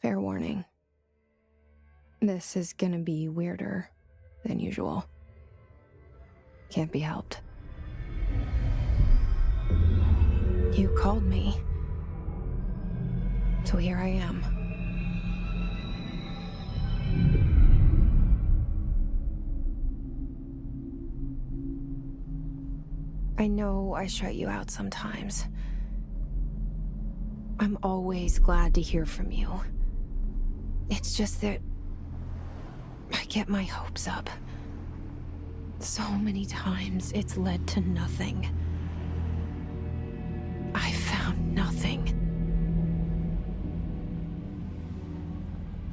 Fair warning. This is gonna be weirder than usual. Can't be helped. You called me. So here I am. I know I shut you out sometimes. I'm always glad to hear from you. It's just that I get my hopes up. So many times it's led to nothing. I found nothing.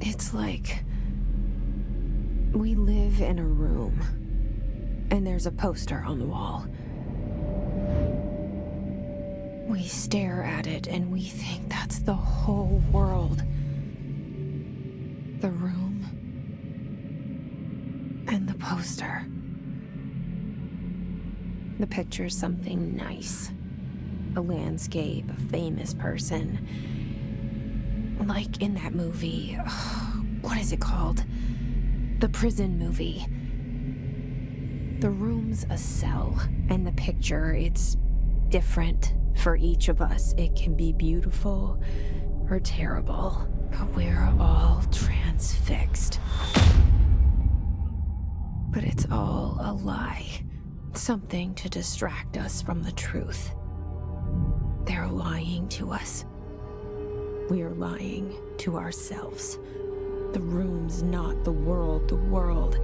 It's like we live in a room, and there's a poster on the wall. We stare at it and we think that's the whole world. The room and the poster. The picture's something nice. A landscape, a famous person. Like in that movie, what is it called? The prison movie. The room's a cell, and the picture, it's different for each of us. It can be beautiful or terrible, but we're all transfixed. But it's all a lie. Something to distract us from the truth. They're lying to us. We're lying to ourselves. The room's not the world. The world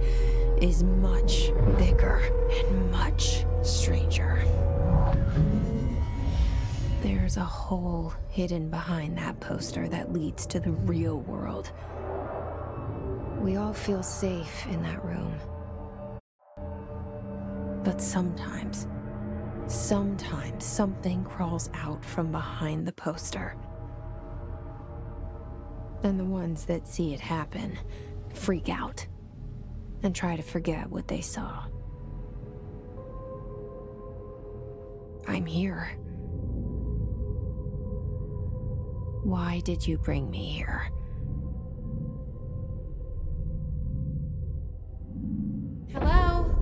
is much bigger and much stranger. There's a hole hidden behind that poster that leads to the real world. We all feel safe in that room. But sometimes something crawls out from behind the poster. And the ones that see it happen freak out and try to forget what they saw. I'm here. Why did you bring me here? Hello?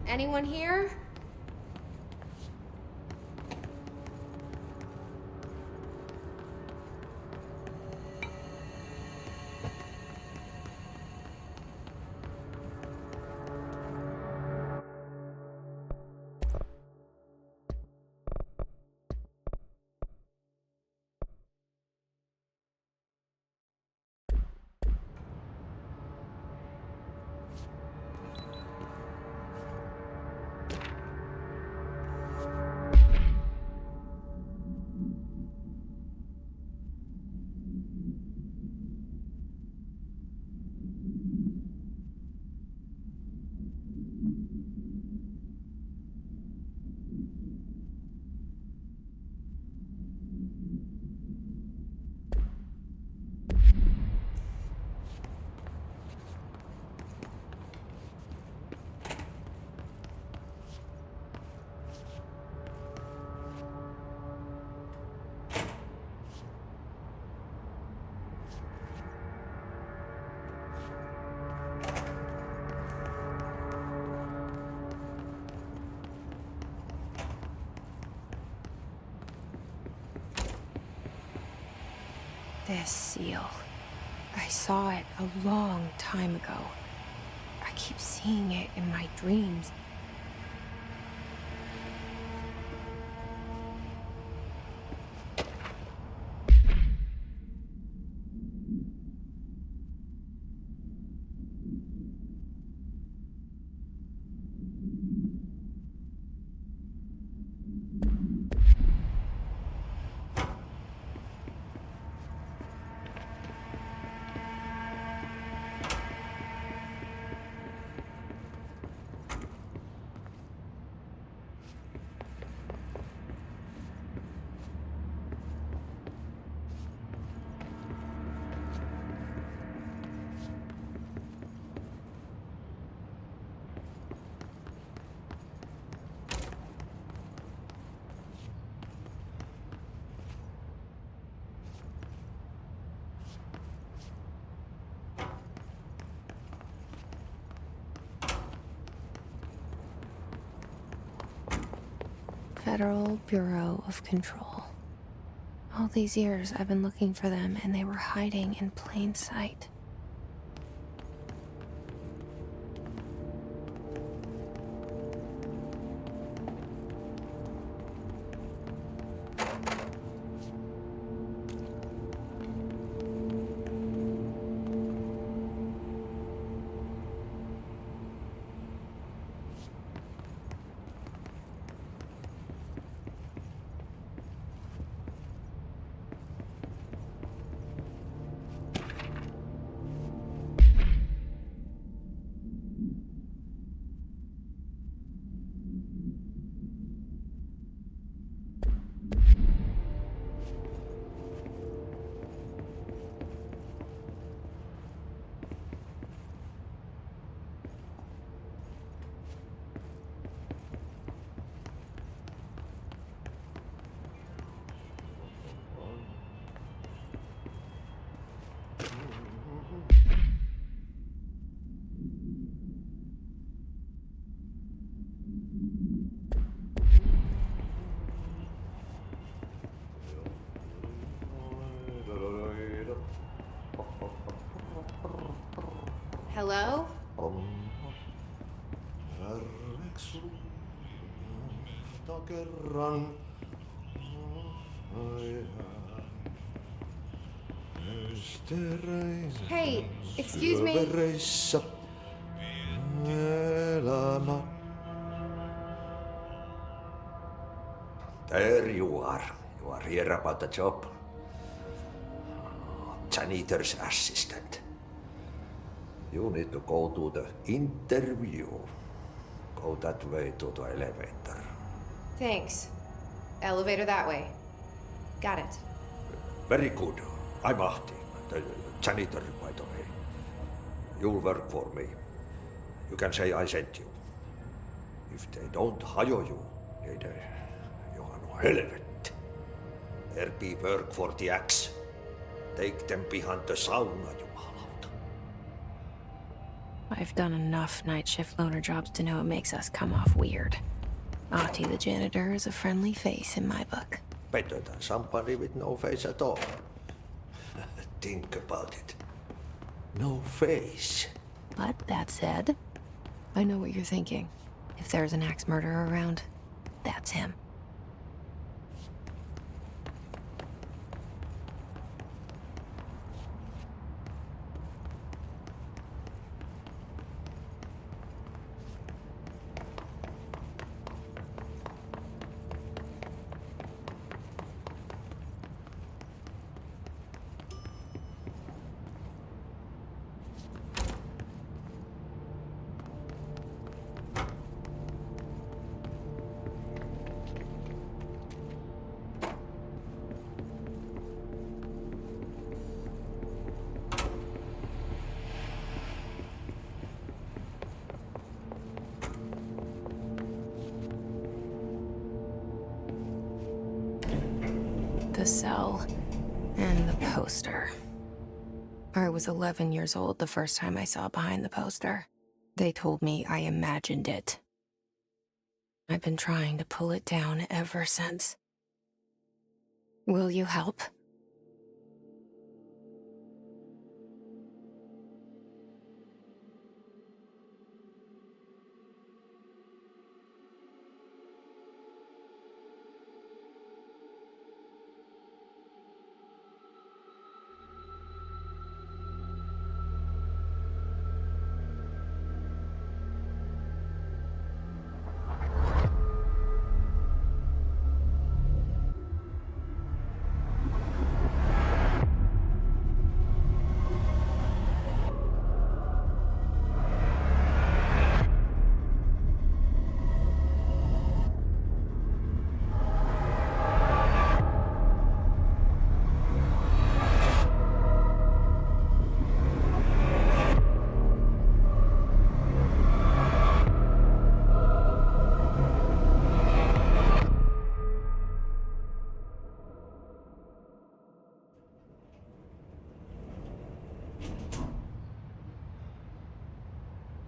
Anyone here? This seal. I saw it a long time ago. I keep seeing it in my dreams. Federal Bureau of Control. All these years I've been looking for them and they were hiding in plain sight. Hello? Hey, excuse me. There you are. You are here about the job. Janitor's assistant. You need to go to the interview. Go that way to the elevator. Thanks. Elevator that way. Got it. Very good. I'm Ahti, the janitor, by the way. You'll work for me. You can say I sent you. If they don't hire you, you are no helvet. There be work for the axe. Take them behind the sauna, you halauta. I've done enough night shift loner jobs to know it makes us come off weird. Ahti the janitor is a friendly face in my book. Better than somebody with no face at all. Think about it. No face. But that said, I know what you're thinking. If there's an axe murderer around, that's him. The cell and the poster. I was 11 years old the first time I saw behind the poster. They told me I imagined it. I've been trying to pull it down ever since. Will you help?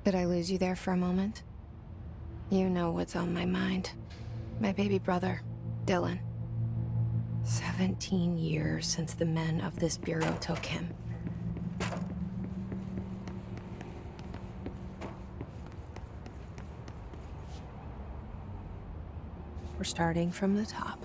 Did I lose you there for a moment? You know what's on my mind. My baby brother, Dylan. 17 years since the men of this bureau took him. We're starting from the top.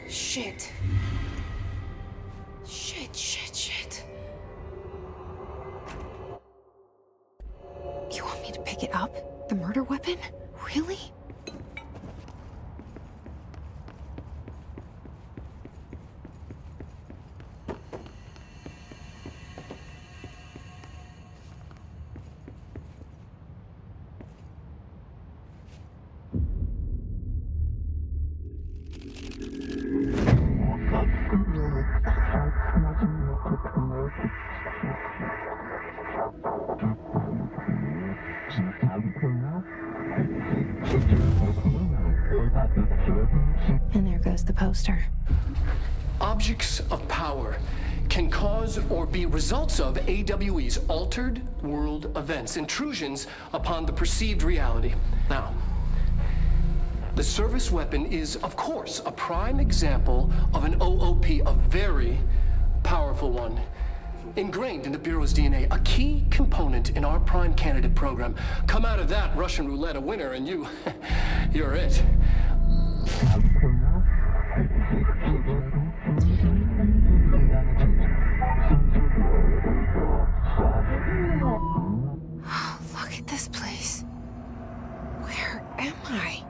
Shit. Shit. You want me to pick it up? The murder weapon? Really? And there goes the poster. Objects of power can cause or be results of AWE's altered world events, intrusions upon the perceived reality. Now, the service weapon is, of course, a prime example of an OOP, a very powerful one, ingrained in the Bureau's DNA, a key component in our prime candidate program. Come out of that Russian roulette a winner and you're it. Look at this place. Where am I?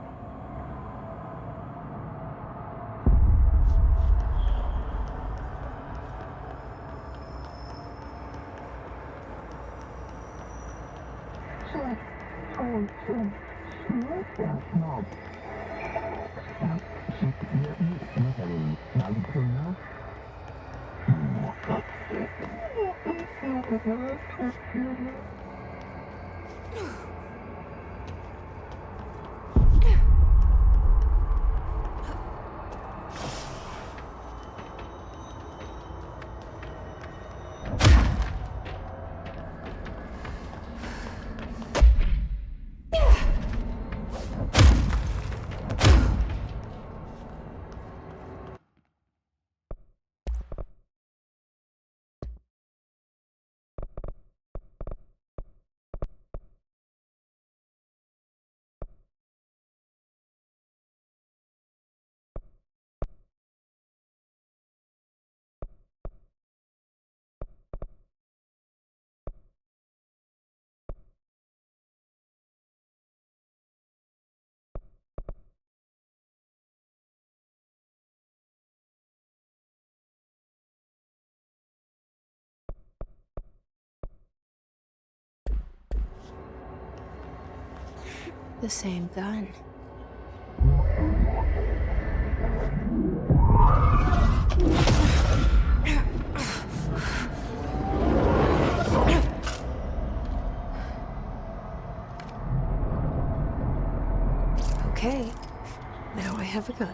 The same gun. Okay, now I have a gun.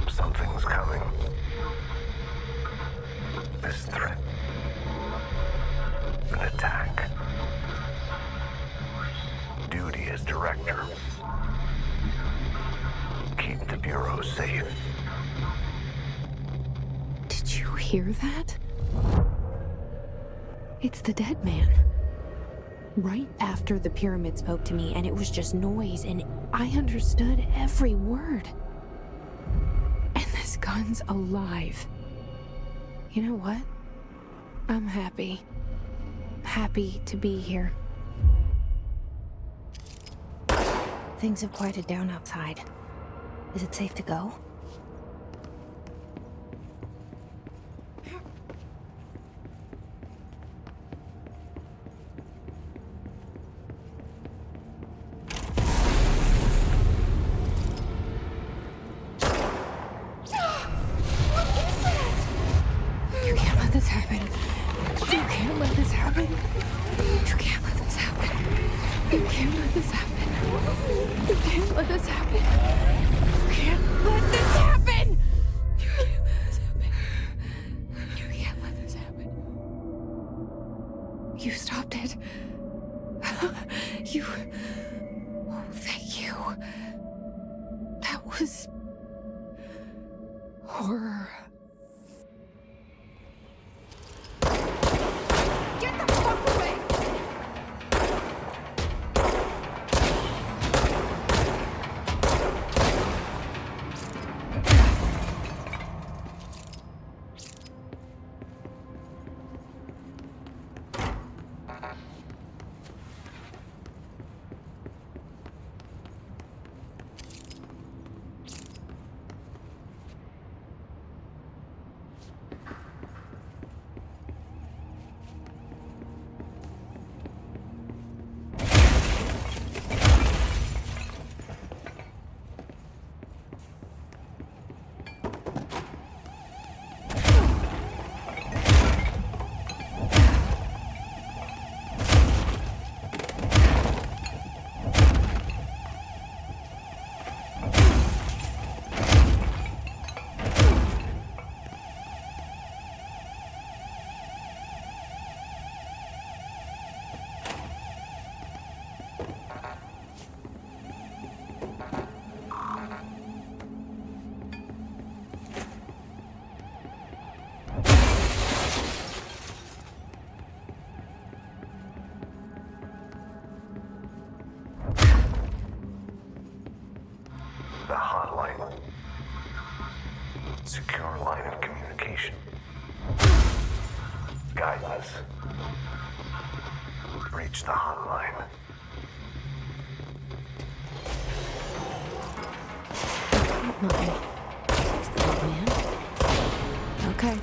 Something's coming. This threat. An attack. Duty as director. Keep the Bureau safe. Did you hear that? It's the dead man. Right after the pyramid spoke to me, and it was just noise, and I understood every word. And this gun's alive. You know what? I'm happy. Happy to be here. Things have quieted down outside. Is it safe to go? You can't let this happen. You can't let this happen. You can't let this happen. You can't let this happen. You can't let this happen. You can't let this happen. You can't let this happen. You can't let this happen. You stopped it. You. Oh, thank you. That was horror. Get the fuck away! guidance. Reach the hotline. Hotline. Is the old man? Okay.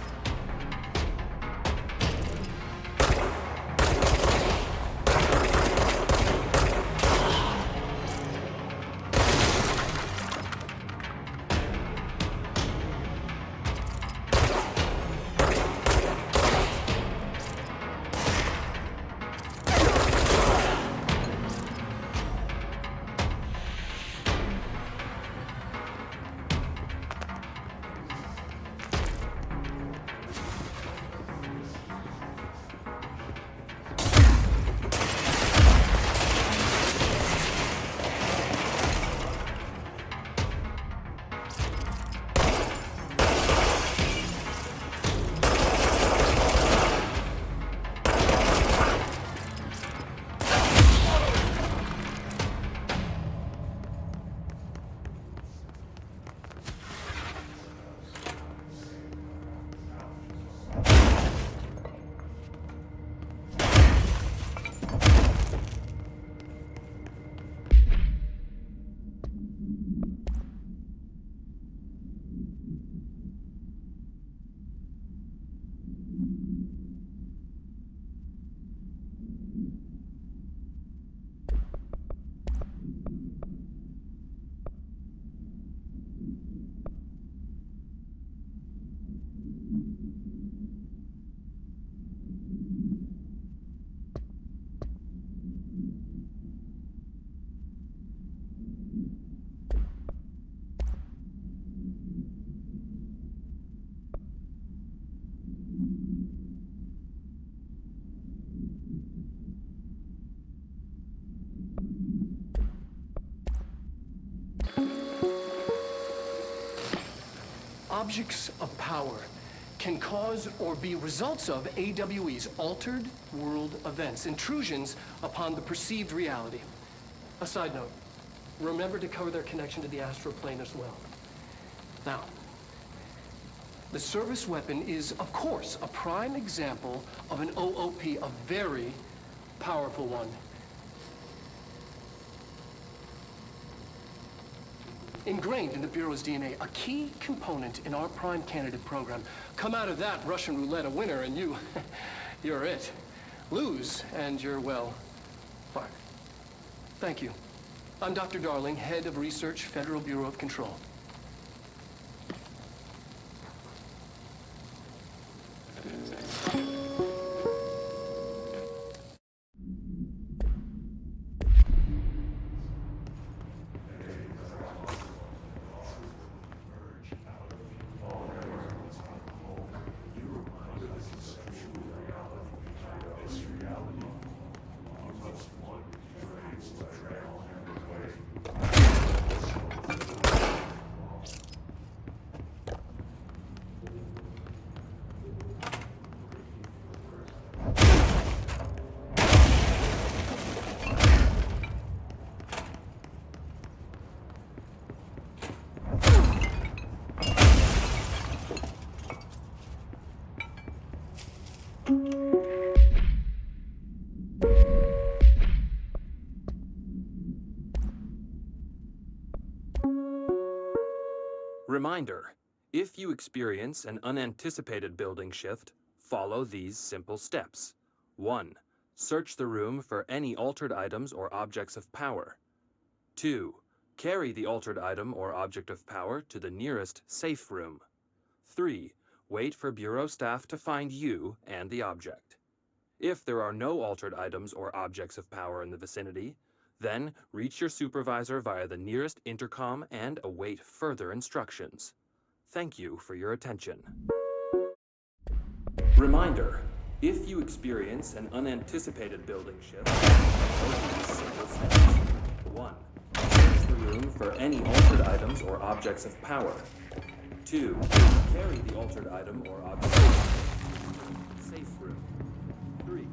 Objects of power can cause or be results of AWE's altered world events, intrusions upon the perceived reality. A side note, remember to cover their connection to the astral plane as well. Now, the service weapon is, of course, a prime example of an OOP, a very powerful one. Ingrained in the Bureau's DNA, a key component in our prime candidate program. Come out of that Russian roulette a winner and you're it. Lose and you're, well, fired. Thank you. I'm Dr. Darling, Head of Research, Federal Bureau of Control. Reminder, if you experience an unanticipated building shift, follow these simple steps. 1. Search the room for any altered items or objects of power. 2. Carry the altered item or object of power to the nearest safe room. 3. Wait for Bureau staff to find you and the object. If there are no altered items or objects of power in the vicinity, then reach your supervisor via the nearest intercom and await further instructions. Thank you for your attention. Reminder, if you experience an unanticipated building shift, follow these simple steps. 1. Search the room for any altered items or objects of power. 2. Carry the altered item or object of power. Safe room. 3.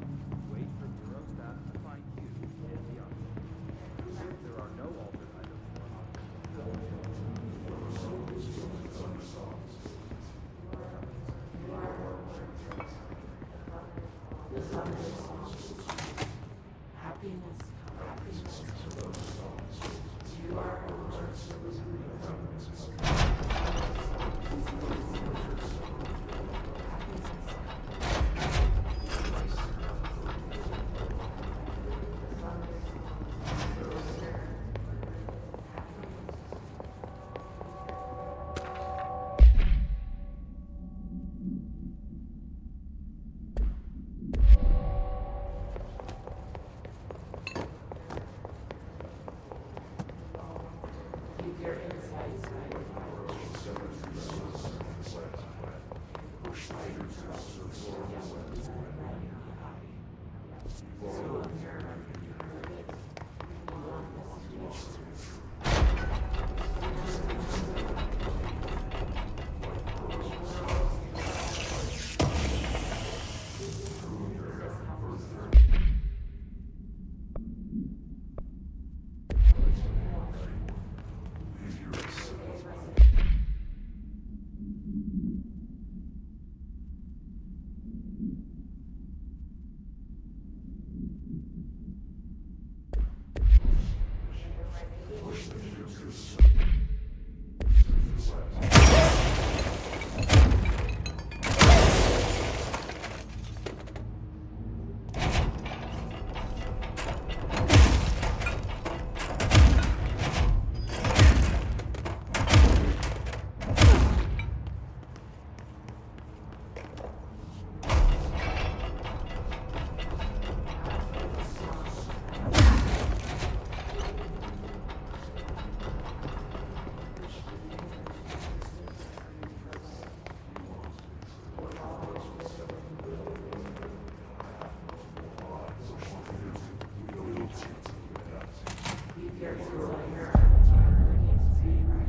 Wait for Bureau staff to find you and the object. If there are no altered items or objects of power.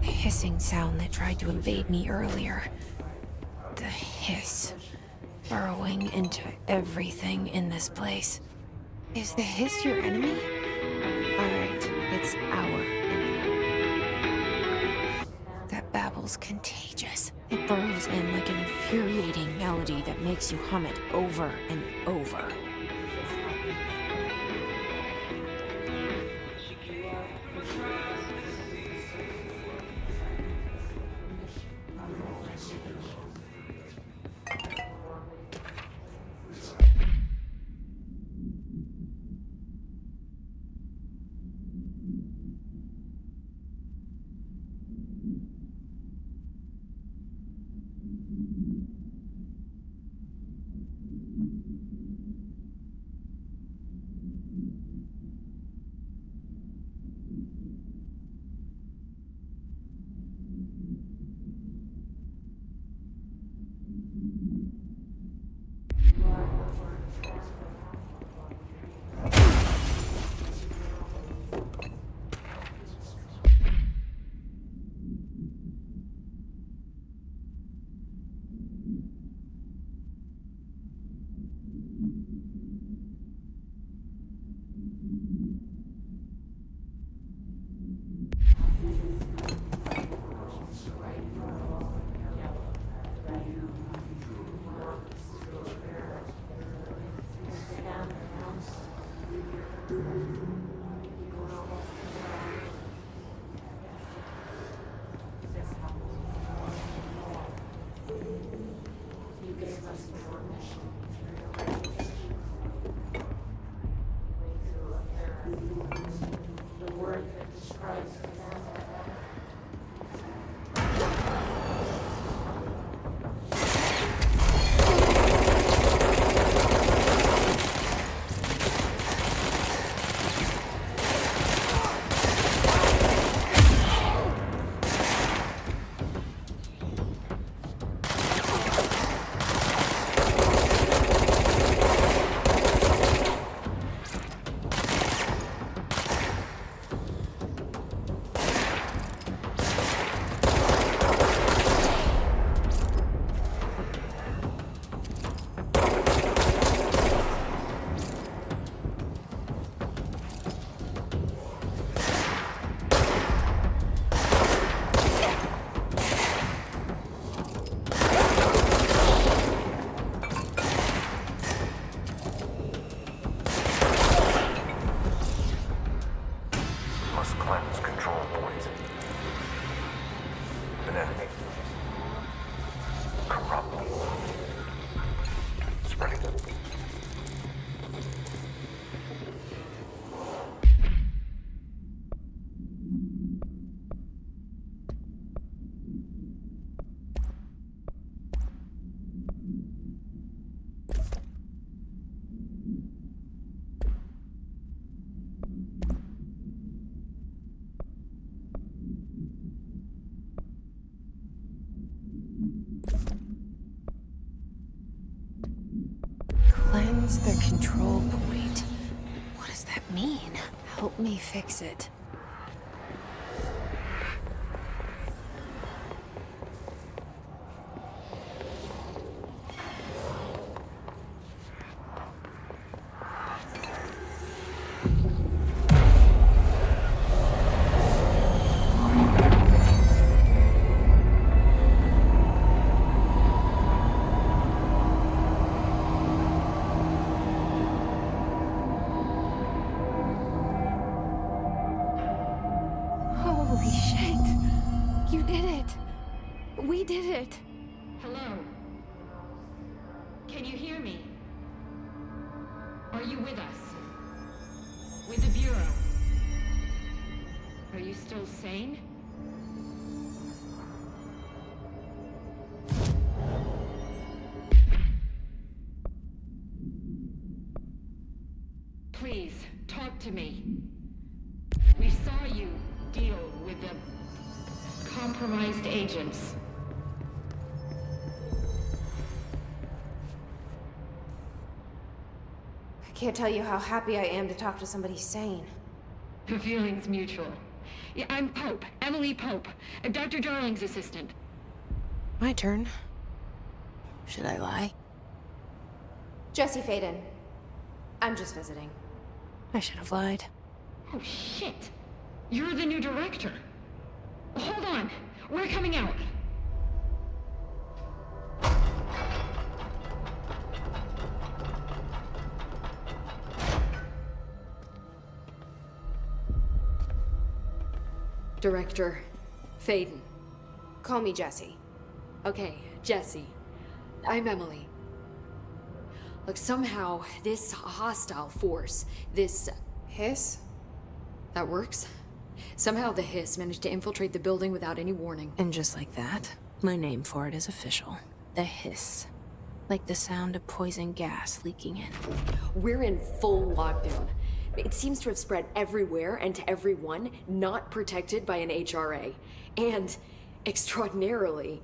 Hissing sound that tried to invade me earlier. The hiss. Burrowing into everything in this place. Is the hiss your enemy? Alright, it's our enemy. That babble's contagious. It burrows in like an infuriating melody that makes you hum it over and over. spreading. Cleanse the control point. What does that mean? Help me fix it. Holy shit! You did it! We did it! Hello? Can you hear me? Are you with us? With the Bureau? Are you still sane? Please, talk to me. We saw you deal with the compromised agents. I can't tell you how happy I am to talk to somebody sane. The feeling's mutual. Yeah, I'm Pope, Emily Pope, Dr. Darling's assistant. My turn. Should I lie? Jesse Faden. I'm just visiting. I should have lied. Oh, shit. You're the new director. Hold on. We're coming out. Director Faden. Call me Jesse. Okay, Jesse. I'm Emily. Look, somehow this hostile force, this... Hiss? That works? Somehow the hiss managed to infiltrate the building without any warning. And just like that, my name for it is official. The hiss. Like the sound of poison gas leaking in. We're in full lockdown. It seems to have spread everywhere and to everyone not protected by an HRA. And, extraordinarily,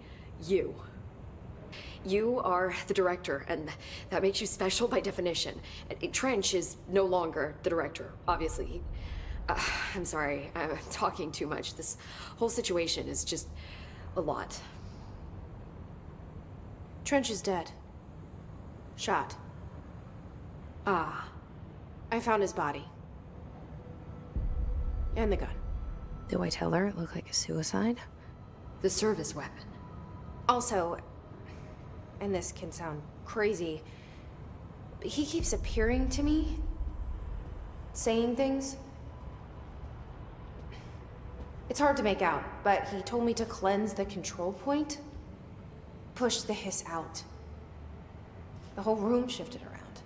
you. You are the director, and that makes you special by definition. Trench is no longer the director, obviously. I'm sorry, I'm talking too much. This whole situation is just a lot. Trench is dead. Shot. Ah. I found his body. And the gun. Do I tell her it looked like a suicide? The service weapon. Also, and this can sound crazy, but he keeps appearing to me, saying things. It's hard to make out, but he told me to cleanse the control point, push the hiss out. The whole room shifted around.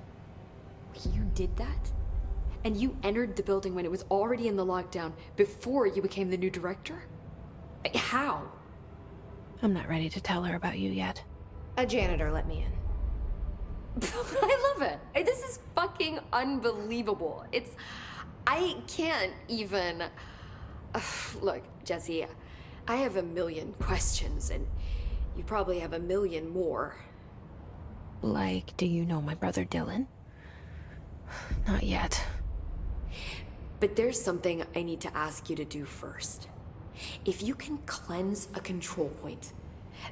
You did that? And you entered the building when it was already in the lockdown before you became the new director? How? I'm not ready to tell her about you yet. A janitor let me in. I love it. This is fucking unbelievable. I can't even... Look, Jesse, I have a million questions, and you probably have a million more. Like, do you know my brother Dylan? Not yet. But there's something I need to ask you to do first. If you can cleanse a control point,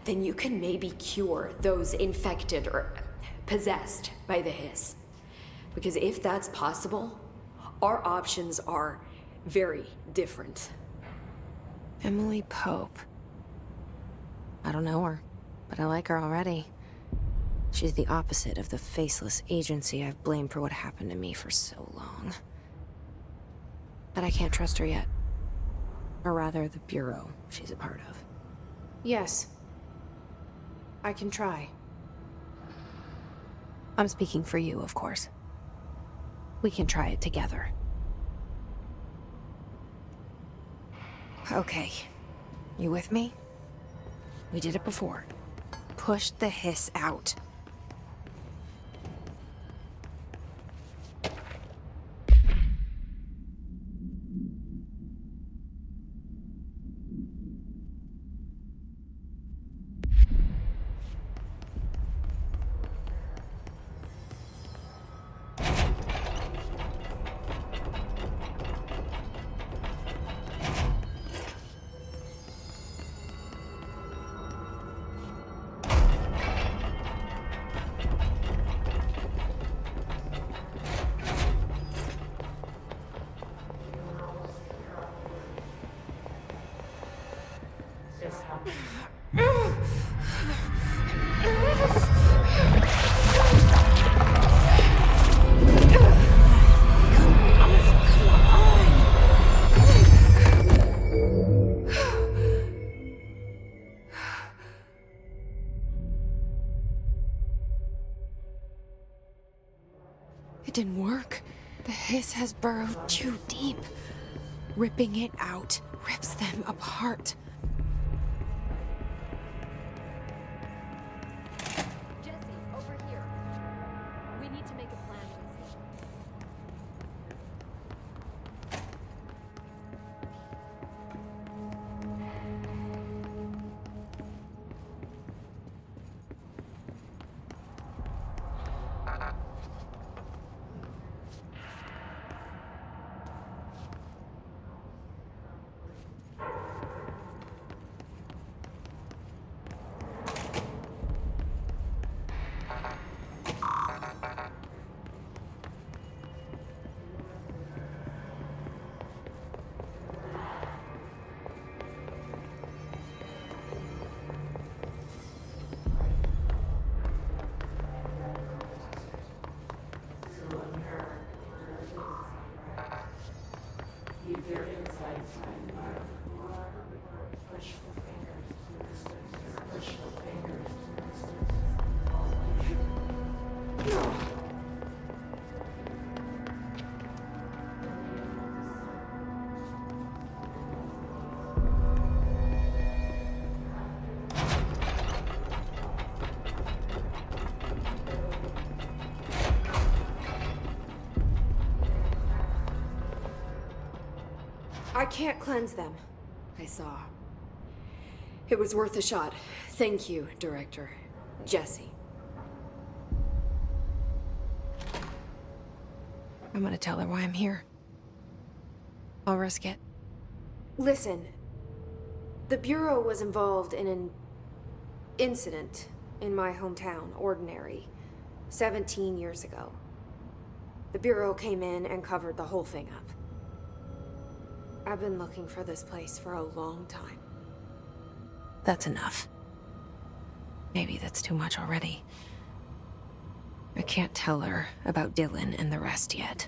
then you can maybe cure those infected or possessed by the hiss. Because if that's possible, our options are very different. Emily Pope. I don't know her, but I like her already. She's the opposite of the faceless agency I've blamed for what happened to me for so long. But I can't trust her yet. Or rather, the Bureau she's a part of. Yes. I can try. I'm speaking for you, of course. We can try it together. Okay. You with me? We did it before. Push the hiss out. It didn't work. The hiss has burrowed too deep. Ripping it out rips them apart. Jesse, over here. We need to make a plan for this. I can't cleanse them. I saw. It was worth a shot. Thank you, Director. Jesse. I'm gonna tell her why I'm here. I'll risk it. Listen, the Bureau was involved in an incident in my hometown, Ordinary, 17 years ago. The Bureau came in and covered the whole thing up. I've been looking for this place for a long time. That's enough. Maybe that's too much already. I can't tell her about Dylan and the rest yet.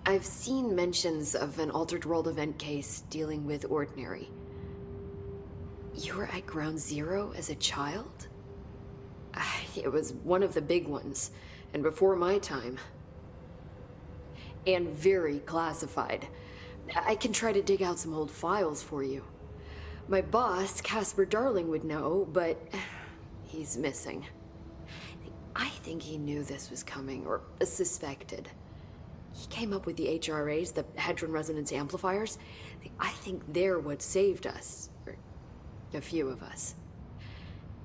I've seen mentions of an Altered World event case dealing with Ordinary. You were at Ground Zero as a child? It was one of the big ones, and before my time. And very classified. I can try to dig out some old files for you. My boss, Casper Darling, would know, but he's missing. I think he knew this was coming, or suspected. He came up with the HRAs, the Hadron Resonance Amplifiers. I think they're what saved us. Or a few of us.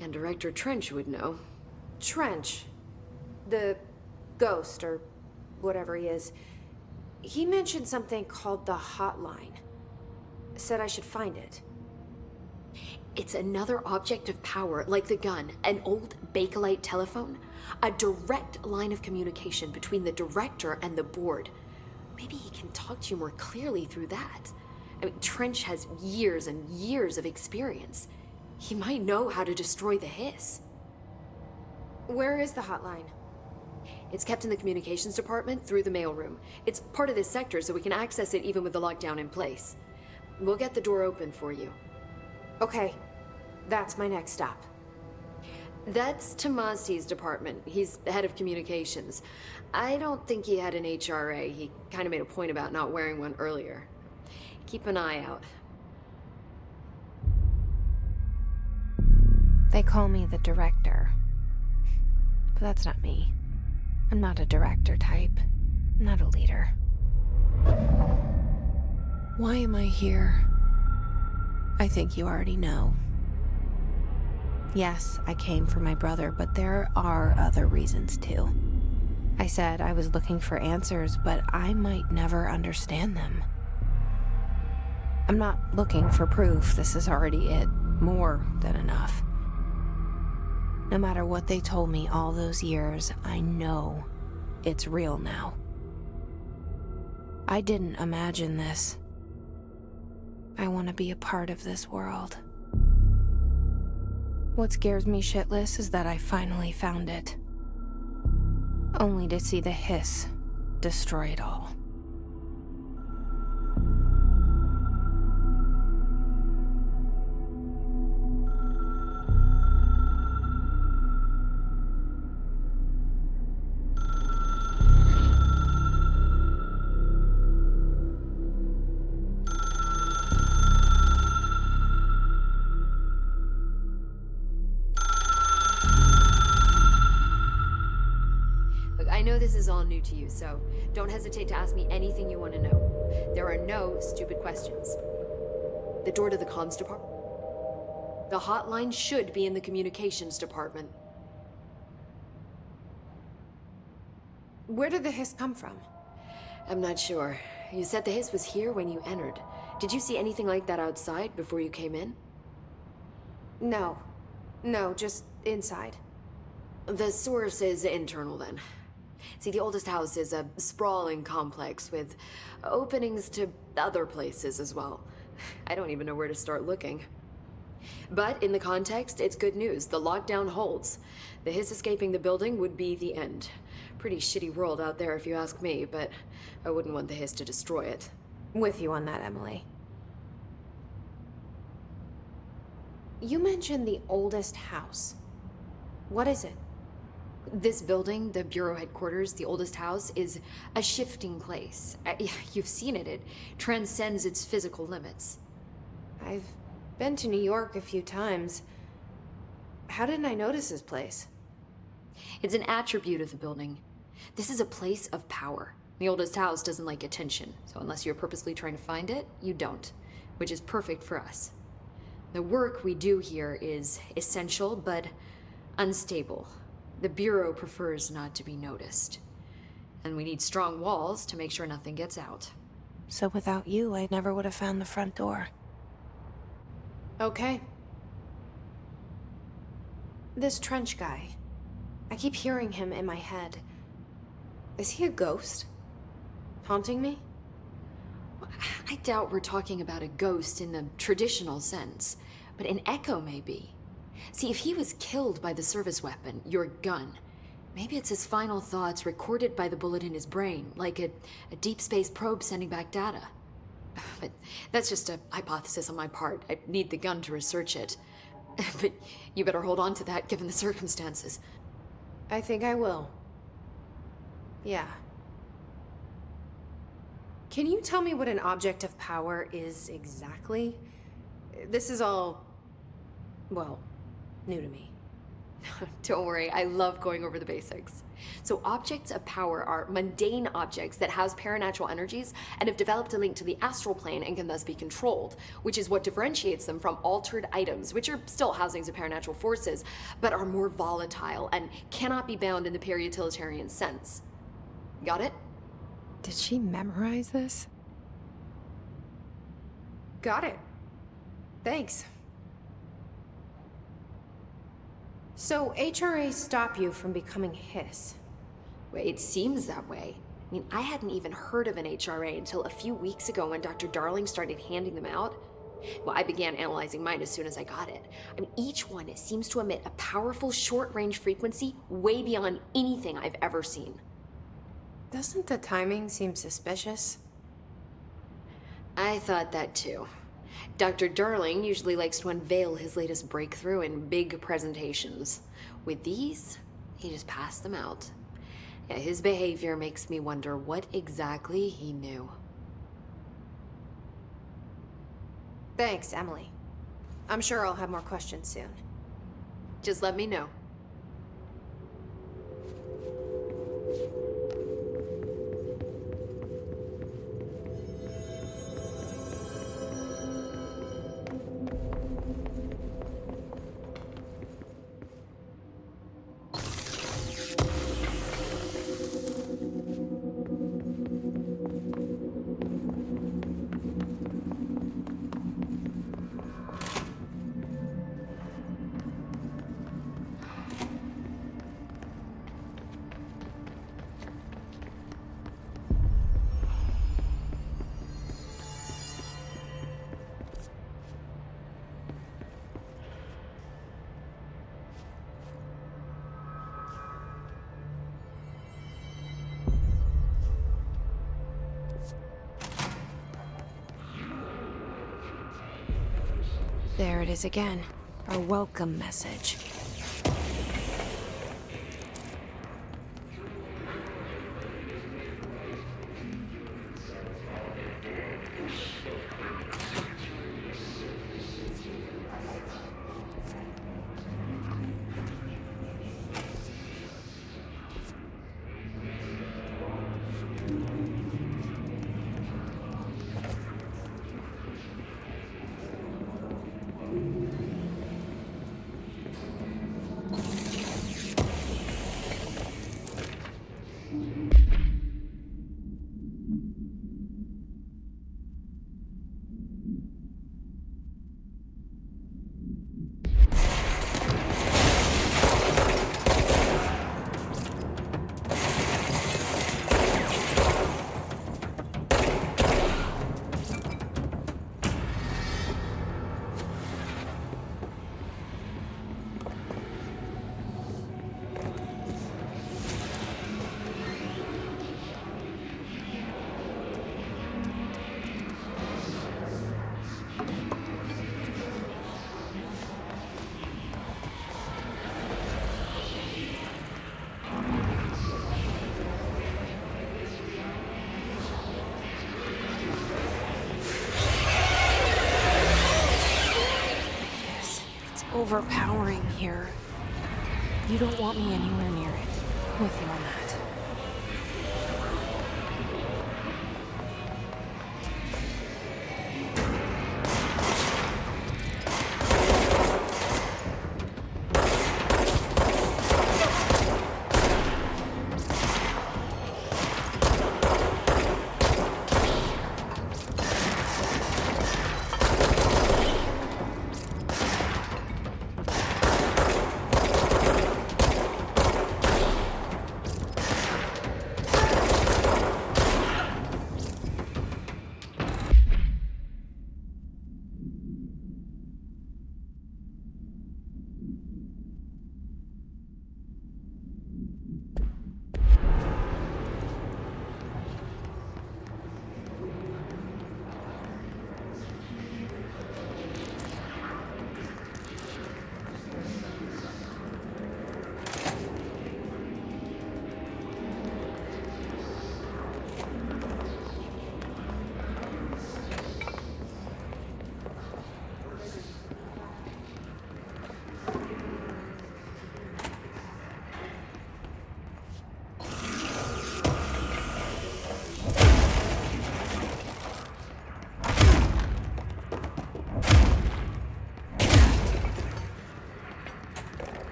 And Director Trench would know. Trench. The ghost, or whatever he is. He mentioned something called the Hotline. Said I should find it. It's another object of power, like the gun, an old Bakelite telephone. A direct line of communication between the director and the board. Maybe he can talk to you more clearly through that. I mean, Trench has years and years of experience. He might know how to destroy the hiss. Where is the hotline? It's kept in the communications department through the mailroom. It's part of this sector, so we can access it even with the lockdown in place. We'll get the door open for you. Okay, that's my next stop. That's Tomasi's department. He's head of communications. I don't think he had an HRA. He kind of made a point about not wearing one earlier. Keep an eye out. They call me the director. But that's not me. I'm not a director type. I'm not a leader. Why am I here? I think you already know. Yes, I came for my brother, but there are other reasons too. I said I was looking for answers, but I might never understand them. I'm not looking for proof. This is already it. More than enough. No matter what they told me all those years, I know it's real now. I didn't imagine this. I want to be a part of this world. What scares me shitless is that I finally found it. Only to see the hiss destroy it all. I know this is all new to you, so don't hesitate to ask me anything you want to know. There are no stupid questions. The door to the comms department? The hotline should be in the communications department. Where did the hiss come from? I'm not sure. You said the hiss was here when you entered. Did you see anything like that outside before you came in? No. No, just inside. The source is internal then. See, the oldest house is a sprawling complex with openings to other places as well. I don't even know where to start looking. But in the context, it's good news. The lockdown holds. The hiss escaping the building would be the end. Pretty shitty world out there if you ask me, but I wouldn't want the hiss to destroy it. With you on that, Emily. You mentioned the oldest house. What is it? This building, the Bureau headquarters, the oldest house, is a shifting place. You've seen it. It transcends its physical limits. I've been to New York a few times. How didn't I notice this place? It's an attribute of the building. This is a place of power. The oldest house doesn't like attention, so unless you're purposely trying to find it, you don't, which is perfect for us. The work we do here is essential, but unstable. The Bureau prefers not to be noticed. And we need strong walls to make sure nothing gets out. So without you, I never would have found the front door. Okay. This Trench guy. I keep hearing him in my head. Is he a ghost? Haunting me? I doubt we're talking about a ghost in the traditional sense, but an echo maybe. See, if he was killed by the service weapon, your gun, maybe it's his final thoughts recorded by the bullet in his brain, like a deep space probe sending back data. But that's just a hypothesis on my part. I need the gun to research it. But you better hold on to that given the circumstances. I think I will. Yeah. Can you tell me what an object of power is exactly? This is all, well, new to me. Don't worry, I love going over the basics. So objects of power are mundane objects that house paranatural energies and have developed a link to the astral plane and can thus be controlled, which is what differentiates them from altered items, which are still housings of paranatural forces, but are more volatile and cannot be bound in the peri-utilitarian sense. Got it? Did she memorize this? Got it. Thanks. So HRA stop you from becoming Hiss? Well, it seems that way. I mean, I hadn't even heard of an HRA until a few weeks ago when Dr. Darling started handing them out. Well, I began analyzing mine as soon as I got it. I mean, each one seems to emit a powerful short-range frequency way beyond anything I've ever seen. Doesn't the timing seem suspicious? I thought that too. Dr. Darling usually likes to unveil his latest breakthrough in big presentations, With these, he just passed them out. Yeah, his behavior makes me wonder what exactly he knew. Thanks, Emily. I'm sure I'll have more questions soon. Just let me know. There it is again. Our welcome message. Overpowering here. You don't want me anywhere near it. With you on that.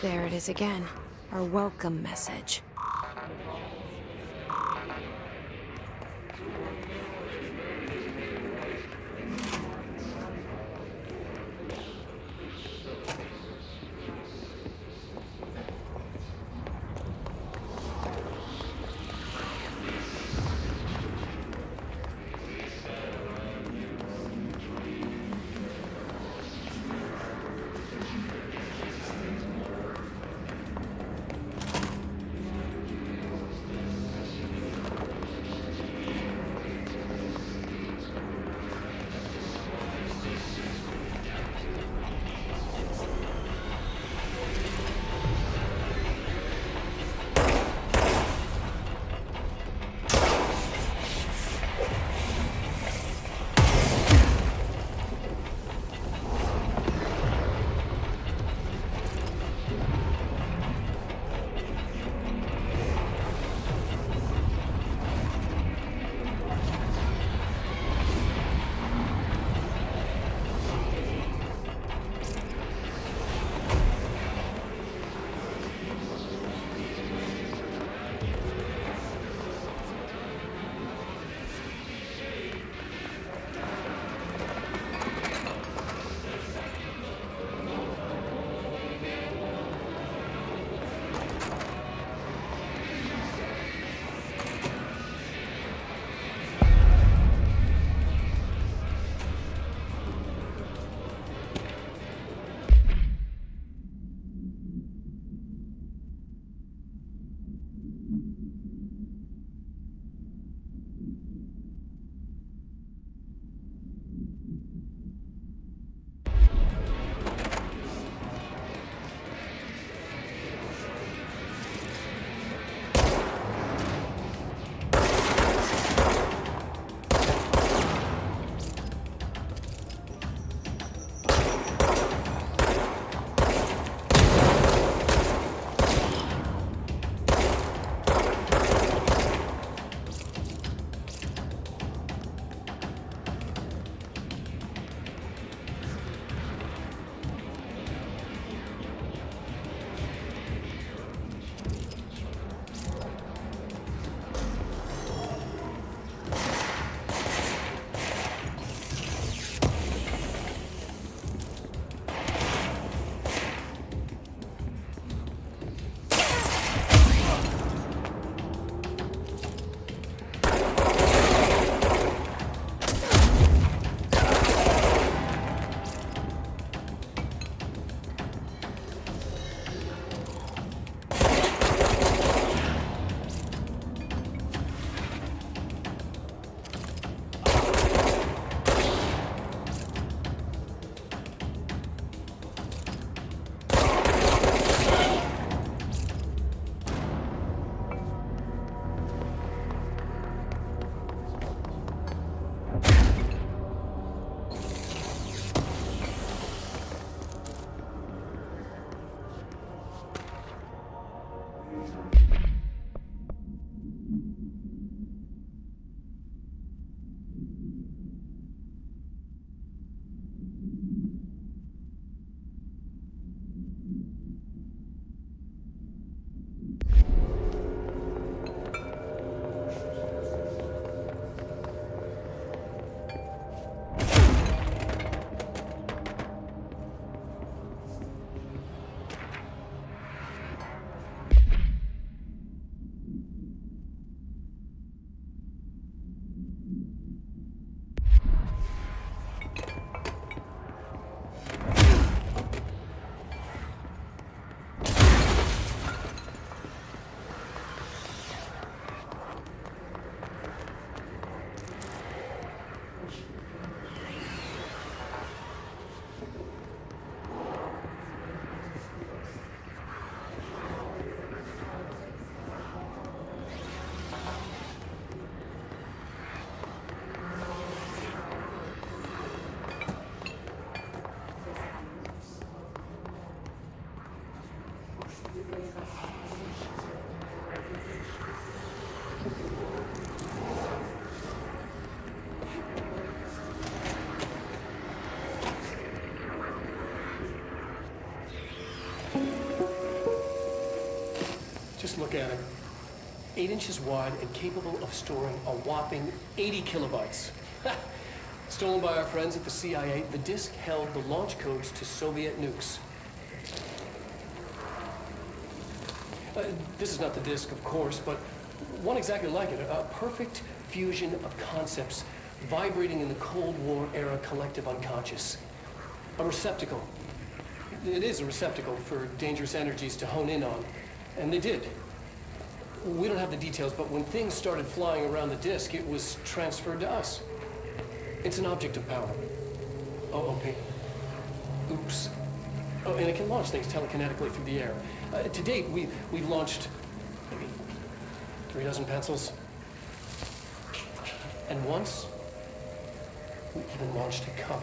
There it is again. Our welcome message. Just look at it. 8 inches wide and capable of storing a whopping 80 kilobytes. Stolen by our friends at the CIA, the disk held the launch codes to Soviet nukes. This is not the disk, of course, but one exactly like it. A perfect fusion of concepts vibrating in the Cold War era collective unconscious. A receptacle. It is a receptacle for dangerous energies to hone in on. And they did. We don't have the details, but when things started flying around the disk, it was transferred to us. It's an object of power. OOP. Oops. Oh, and it can launch things telekinetically through the air. To date, we've launched maybe 3 dozen pencils. And once, we even launched a cup.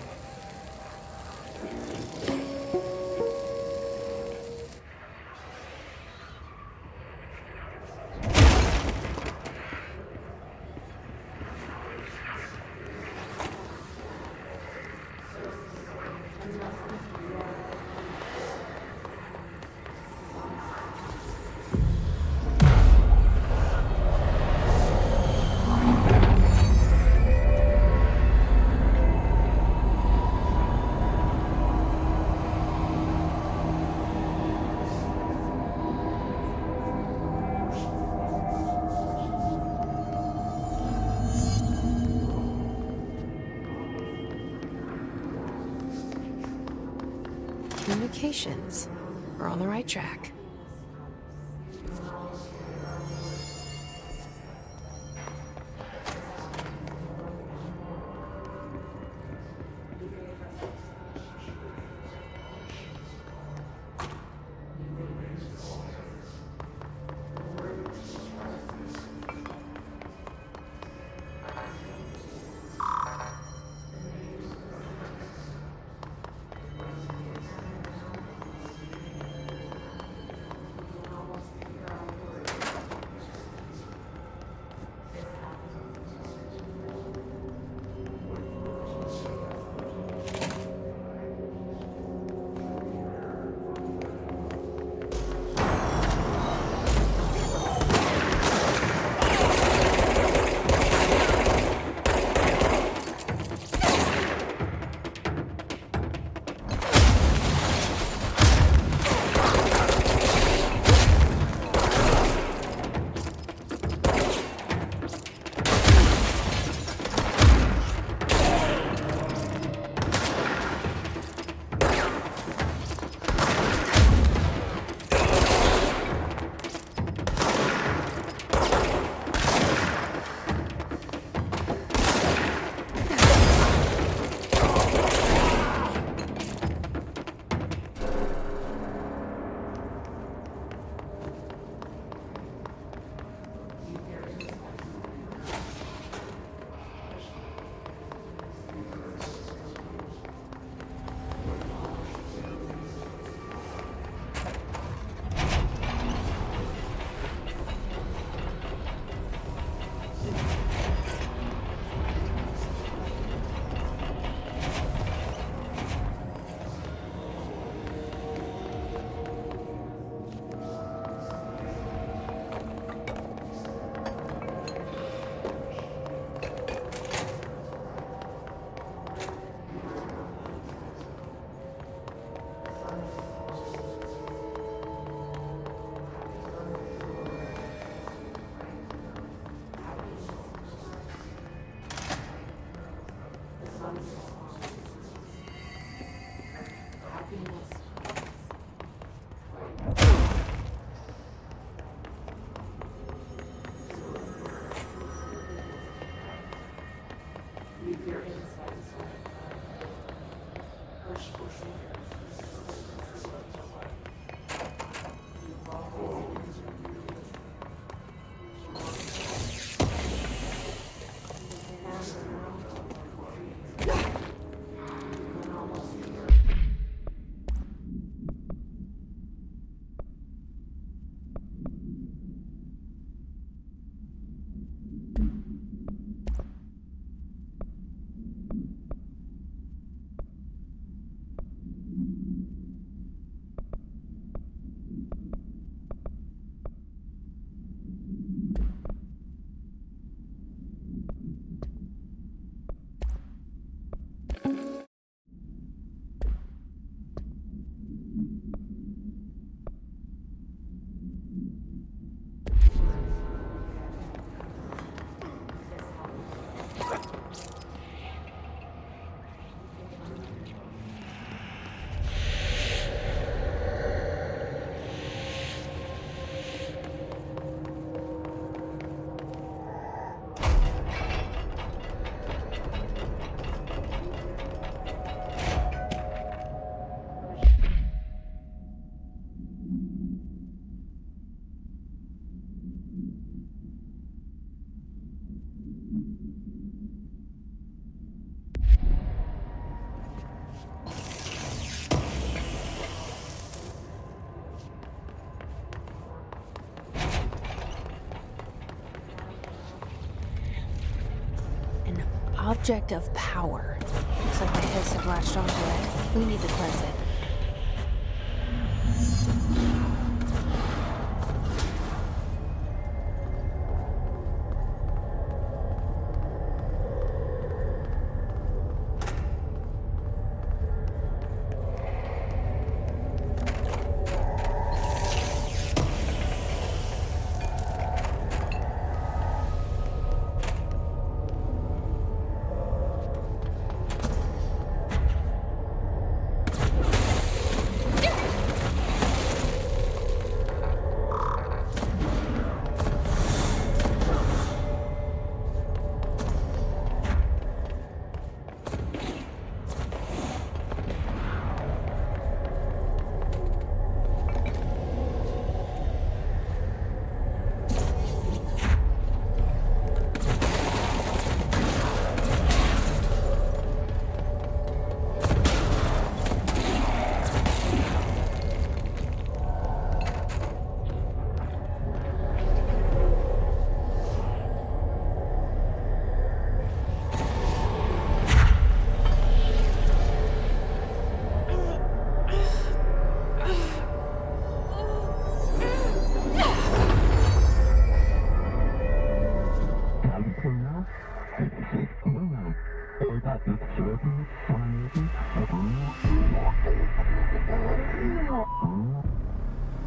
Communications. We're on the right track. object of power. Looks like the hiss have latched onto it. We need to cleanse it.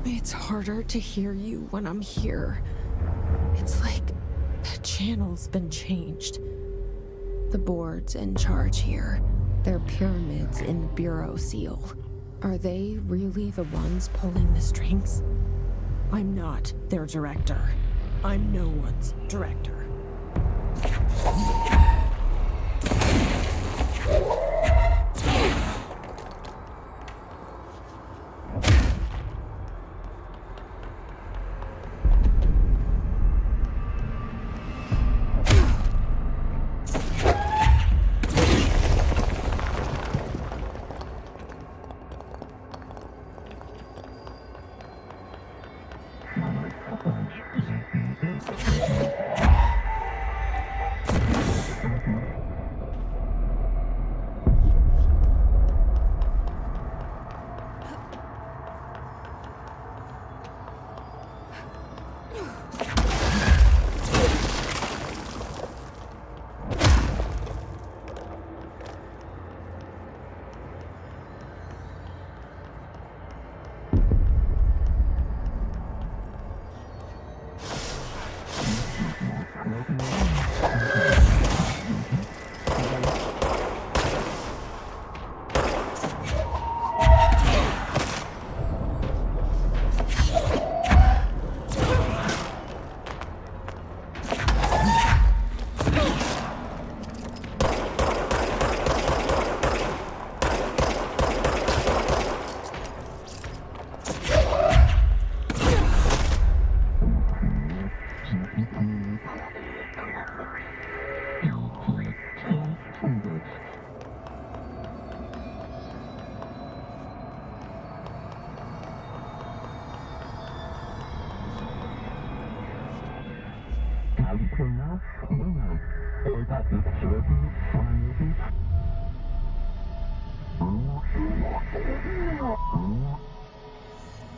It's harder to hear you when I'm here. It's like the channel's been changed. The board's in charge here. They're pyramids in the Bureau seal. Are they really the ones pulling the strings? I'm not their director. I'm no one's director.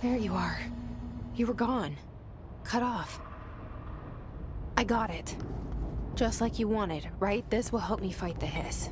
There you are. You were gone. Cut off. I got it. Just like you wanted, right? This will help me fight the hiss.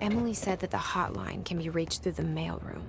Emily said that the hotline can be reached through the mailroom.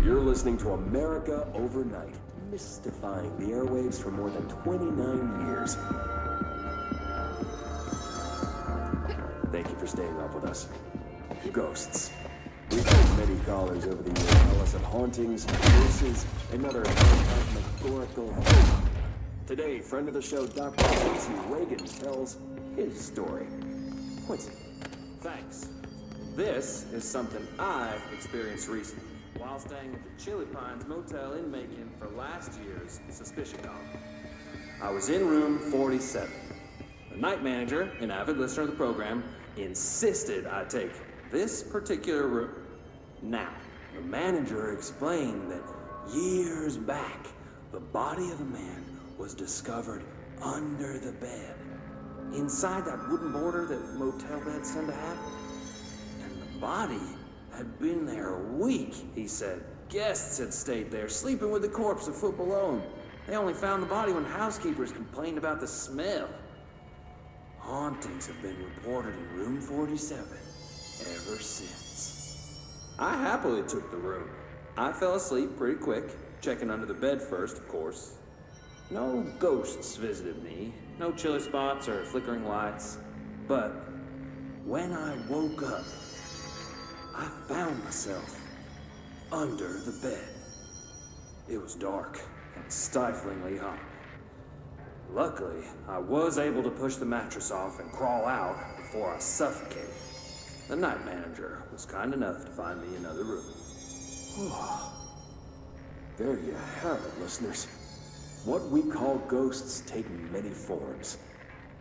You're listening to America Overnight, mystifying the airwaves for more than 29 years. Thank you for staying up with us. Ghosts. We've had many callers over the years tell us of hauntings, curses, and other phantasmagorical phenomena. Today, friend of the show, Dr. Quincy Reagan tells his story. Quincy. Thanks. This is something I've experienced recently while staying at the Chili Pines Motel in Macon for last year's Suspicion Dog. I was in room 47. The night manager, an avid listener of the program, insisted I take this particular room. Now, the manager explained that years back, the body of a man was discovered under the bed, inside that wooden border that motel beds tend to have. And the body had been there a week, he said. Guests had stayed there, sleeping with the corpse a foot below them. They only found the body when housekeepers complained about the smell. Hauntings have been reported in room 47 ever since. I happily took the room. I fell asleep pretty quick, checking under the bed first, of course. No ghosts visited me, no chilly spots or flickering lights. But when I woke up, I found myself under the bed. It was dark and stiflingly hot. Luckily, I was able to push the mattress off and crawl out before I suffocated. The night manager was kind enough to find me another room. There you have it, listeners. What we call ghosts take many forms.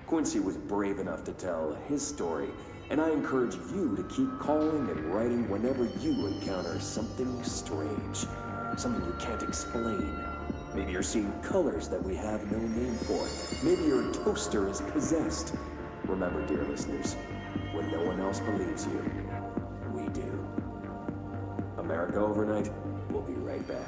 Quincy was brave enough to tell his story, and I encourage you to keep calling and writing whenever you encounter something strange, something you can't explain. Maybe you're seeing colors that we have no name for. Maybe your toaster is possessed. Remember, dear listeners, when no one else believes you, we do. America Overnight, we'll be right back.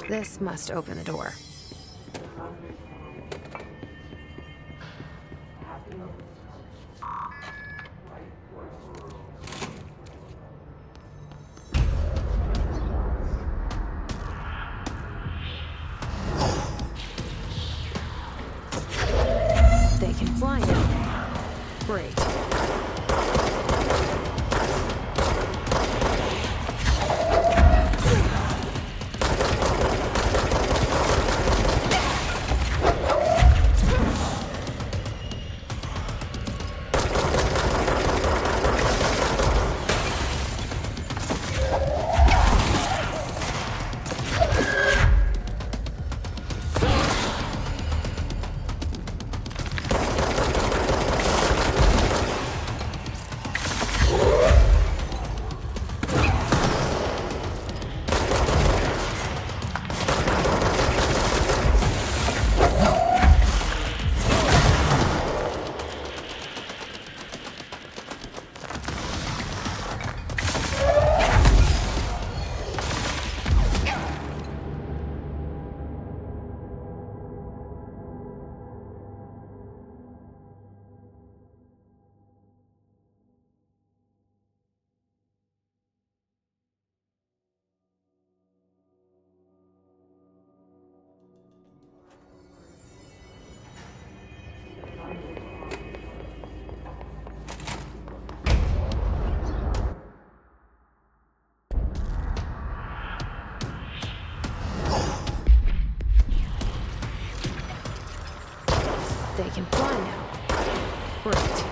This must open the door. They can fly now. Great. Great.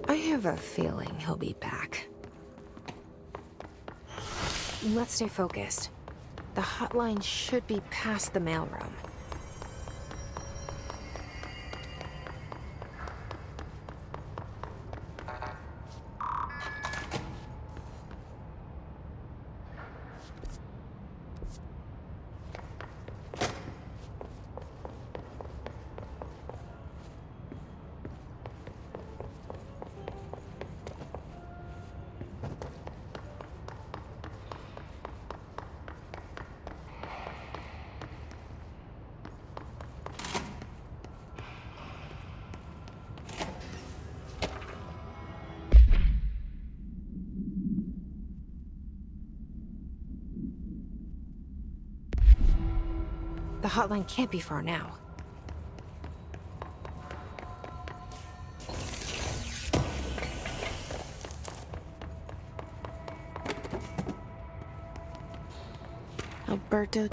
I have a feeling he'll be back. Let's stay focused. The hotline should be past the mailroom. The hotline can't be far now. Alberto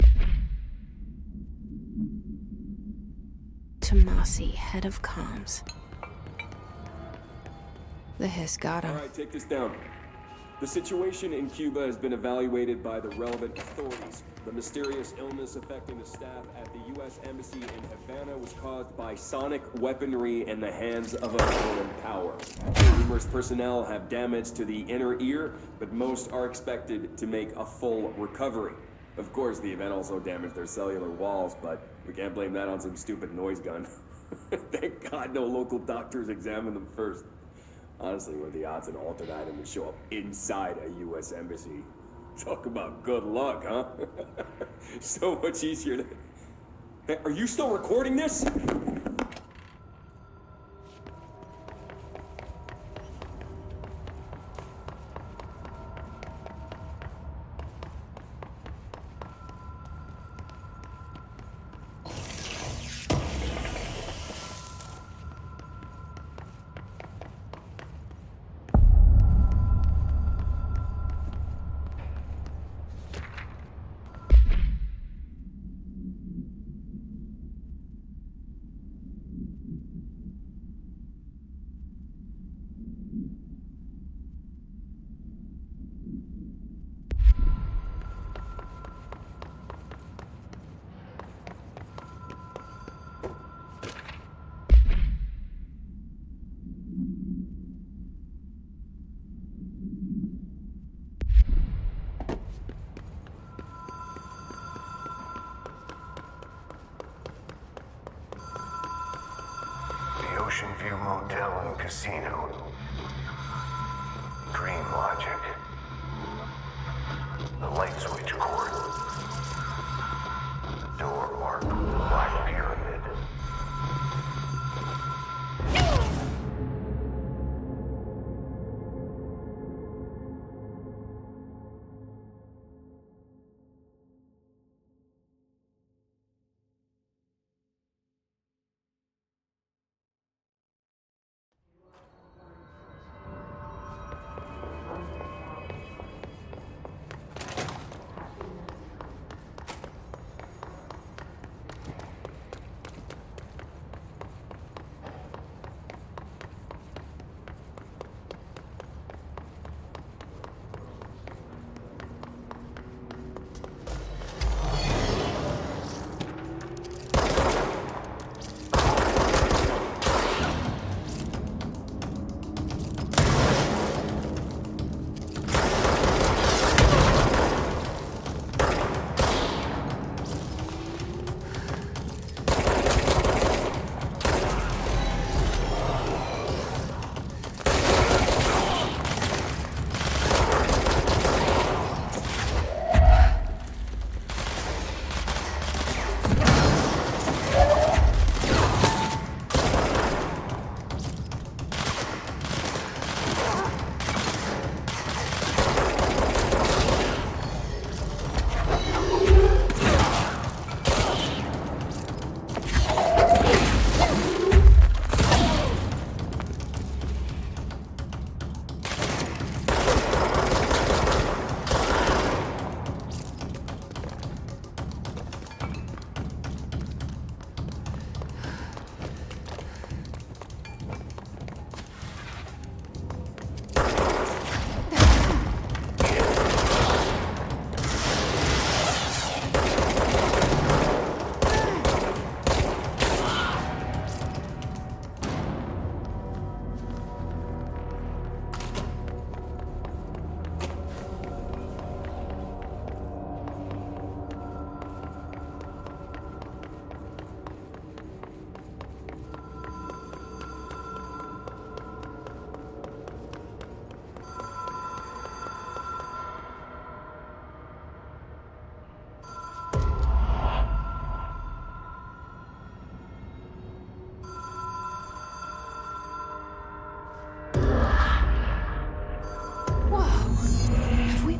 Tomasi, head of comms. The hiss got him. All right, take this down. The situation in Cuba has been evaluated by the relevant authorities. The mysterious illness affecting the staff at the U.S. Embassy in Havana was caused by sonic weaponry in the hands of a foreign power. Numerous personnel have damage to the inner ear, but most are expected to make a full recovery. Of course, the event also damaged their cellular walls, but we can't blame that on some stupid noise gun. Thank God no local doctors examined them first. Honestly, what are the odds an altered item would show up inside a U.S. embassy? Talk about good luck, huh? So much easier to... Hey, are you still recording this? Ocean View Motel and Casino. Dream Logic. The light switch cord.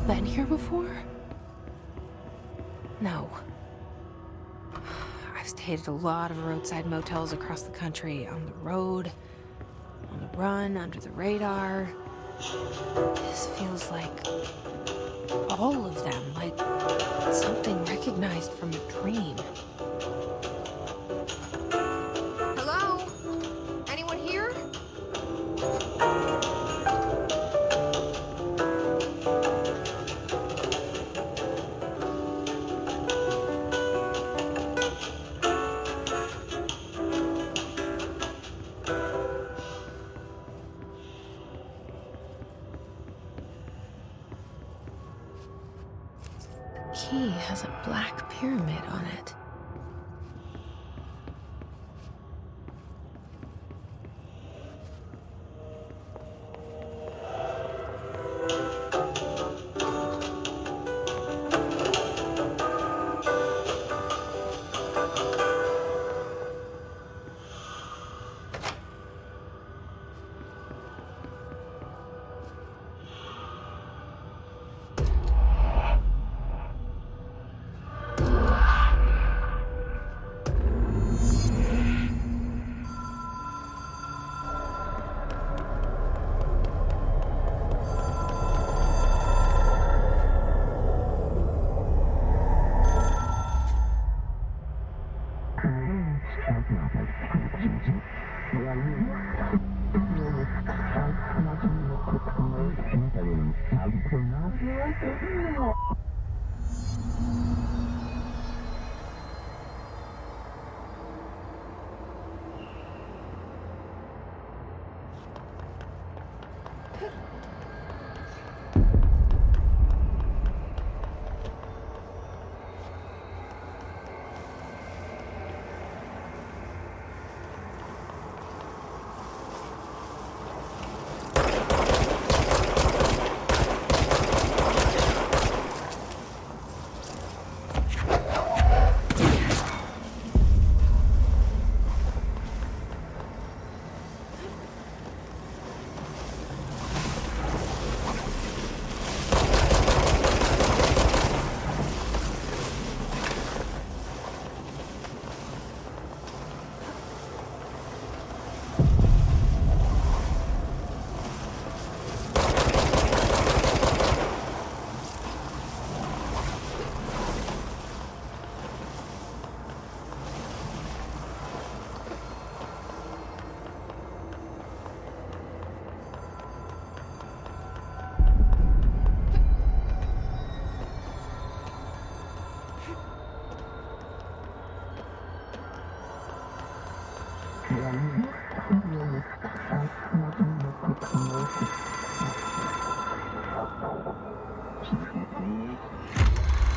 been here before? No. I've stayed at a lot of roadside motels across the country, on the road, on the run, under the radar. This feels like all of them, like something recognized from a dream. Hello? Anyone here? The key has a black pyramid on it.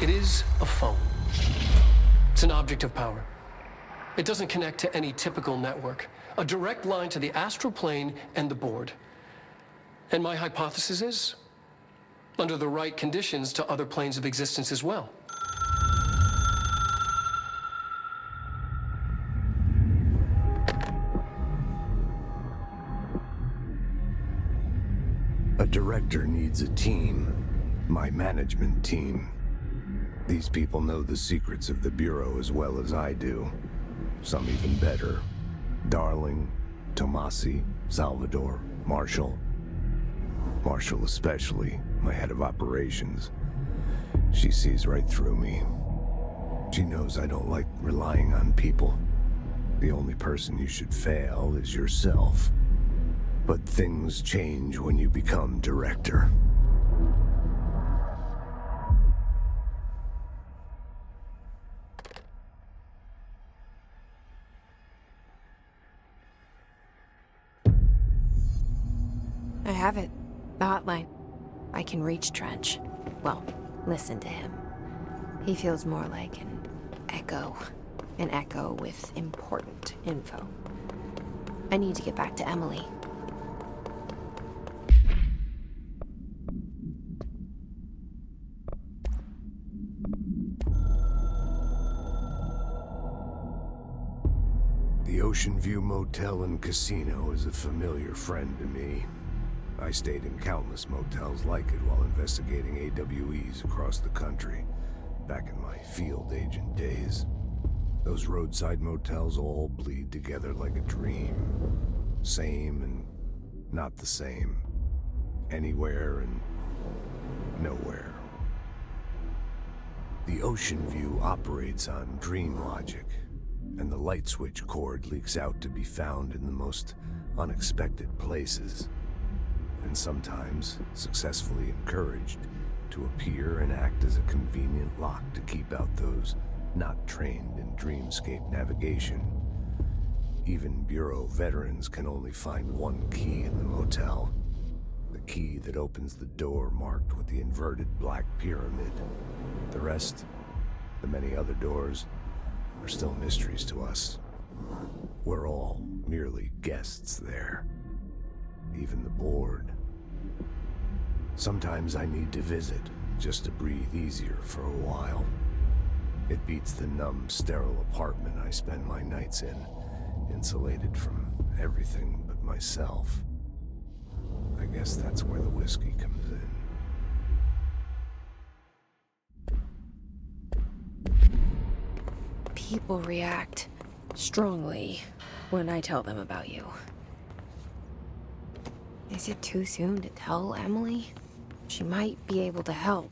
It is a phone. It's an object of power. It doesn't connect to any typical network. A direct line to the astral plane and the board. And my hypothesis is, under the right conditions, to other planes of existence as well. A director needs a team. My management team. These people know the secrets of the Bureau as well as I do. Some even better. Darling, Tomasi, Salvador, Marshall. Marshall especially, my head of operations. She sees right through me. She knows I don't like relying on people. The only person you should fail is yourself. But things change when you become director. I have it. The hotline. I can reach Trench. Well, listen to him. He feels more like an echo. An echo with important info. I need to get back to Emily. The Ocean View Motel and Casino is a familiar friend to me. I stayed in countless motels like it while investigating AWEs across the country, back in my field agent days. Those roadside motels all bleed together like a dream. Same and not the same. Anywhere and nowhere. The Ocean View operates on dream logic, and the light switch cord leaks out to be found in the most unexpected places, and sometimes successfully encouraged to appear and act as a convenient lock to keep out those not trained in dreamscape navigation. Even Bureau veterans can only find one key in the motel. The key that opens the door marked with the inverted black pyramid. The rest, the many other doors, are still mysteries to us. We're all merely guests there. Even the board. Sometimes I need to visit, just to breathe easier for a while. It beats the numb, sterile apartment I spend my nights in, insulated from everything but myself. I guess that's where the whiskey comes in. People react strongly when I tell them about you. Is it too soon to tell Emily? She might be able to help,